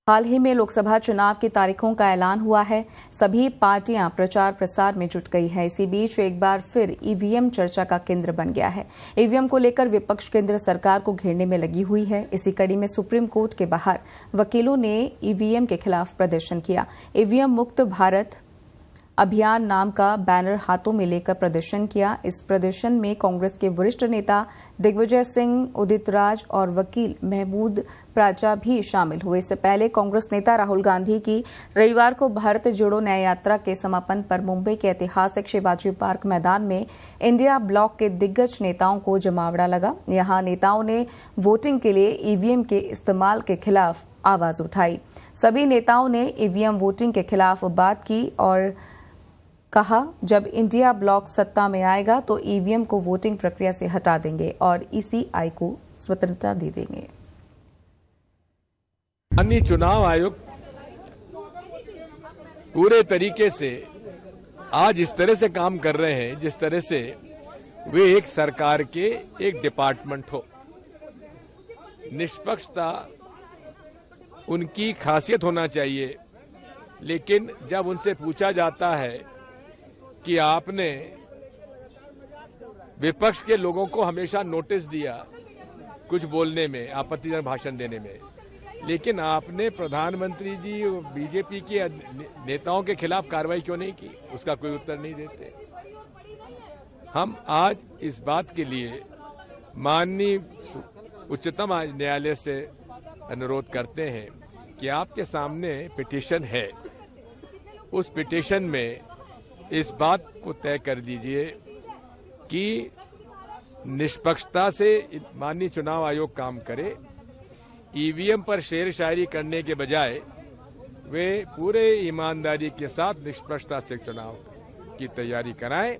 हाल ही में लोकसभा चुनाव की तारीखों का ऐलान हुआ है। सभी पार्टियां प्रचार प्रसार में जुट गई है। इसी बीच एक बार फिर ईवीएम चर्चा का केंद्र बन गया है। ईवीएम को लेकर विपक्ष केंद्र सरकार को घेरने में लगी हुई है। इसी कड़ी में सुप्रीम कोर्ट के बाहर वकीलों ने ईवीएम के खिलाफ प्रदर्शन किया। ईवीएम मुक्त भारत अभियान नाम का बैनर हाथों में लेकर प्रदर्शन किया। इस प्रदर्शन में कांग्रेस के वरिष्ठ नेता दिग्विजय सिंह, उदित राज और वकील महमूद प्राचा भी शामिल हुए। इससे पहले कांग्रेस नेता राहुल गांधी की रविवार को भारत जोड़ो न्याय यात्रा के समापन पर मुंबई के ऐतिहासिक शिवाजी पार्क मैदान में इंडिया ब्लॉक के दिग्गज नेताओं को जमावड़ा लगा। यहां नेताओं ने वोटिंग के लिए ईवीएम के इस्तेमाल के खिलाफ आवाज उठाई। सभी नेताओं ने ईवीएम वोटिंग के खिलाफ बात की और कहा, जब इंडिया ब्लॉक सत्ता में आएगा तो ईवीएम को वोटिंग प्रक्रिया से हटा देंगे और ईसीआई को स्वतंत्रता दे देंगे। माननीय चुनाव आयोग पूरे तरीके से आज इस तरह से काम कर रहे हैं जिस तरह से वे एक सरकार के एक डिपार्टमेंट हो। निष्पक्षता उनकी खासियत होना चाहिए, लेकिन जब उनसे पूछा जाता है कि आपने विपक्ष के लोगों को हमेशा नोटिस दिया कुछ बोलने में, आपत्तिजनक भाषण देने में, लेकिन आपने प्रधानमंत्री जी और बीजेपी के नेताओं के खिलाफ कार्रवाई क्यों नहीं की, उसका कोई उत्तर नहीं देते। हम आज इस बात के लिए माननीय उच्चतम न्यायालय से अनुरोध करते हैं कि आपके सामने पिटीशन है, उस पिटीशन में इस बात को तय कर दीजिए कि निष्पक्षता से माननीय चुनाव आयोग काम करे। ईवीएम पर शेर शायरी करने के बजाय वे पूरे ईमानदारी के साथ निष्पक्षता से चुनाव की तैयारी कराएं।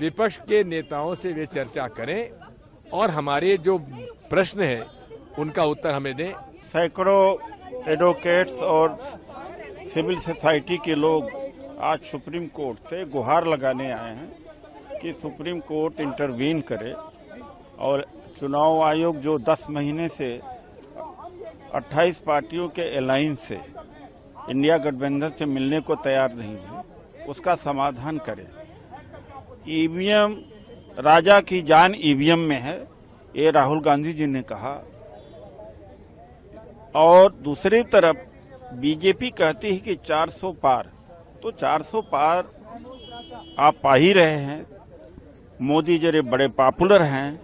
विपक्ष के नेताओं से वे चर्चा करें और हमारे जो प्रश्न हैं उनका उत्तर हमें दें। सैकड़ों एडवोकेट्स और सिविल सोसाइटी के लोग आज सुप्रीम कोर्ट से गुहार लगाने आए हैं कि सुप्रीम कोर्ट इंटरवीन करे और चुनाव आयोग जो 10 महीने से 28 पार्टियों के अलायंस से इंडिया गठबंधन से मिलने को तैयार नहीं है, उसका समाधान करे। ईवीएम, राजा की जान ईवीएम में है, ये राहुल गांधी जी ने कहा। और दूसरी तरफ बीजेपी कहती है कि 400 पार, तो 400 पार आप पा ही रहे हैं। मोदी जरे बड़े पॉपुलर हैं,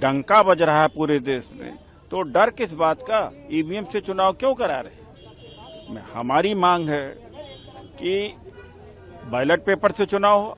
डंका बज रहा है पूरे देश में, तो डर किस बात का? ईवीएम से चुनाव क्यों करा रहे हैं? हमारी मांग है कि बैलेट पेपर से चुनाव हो।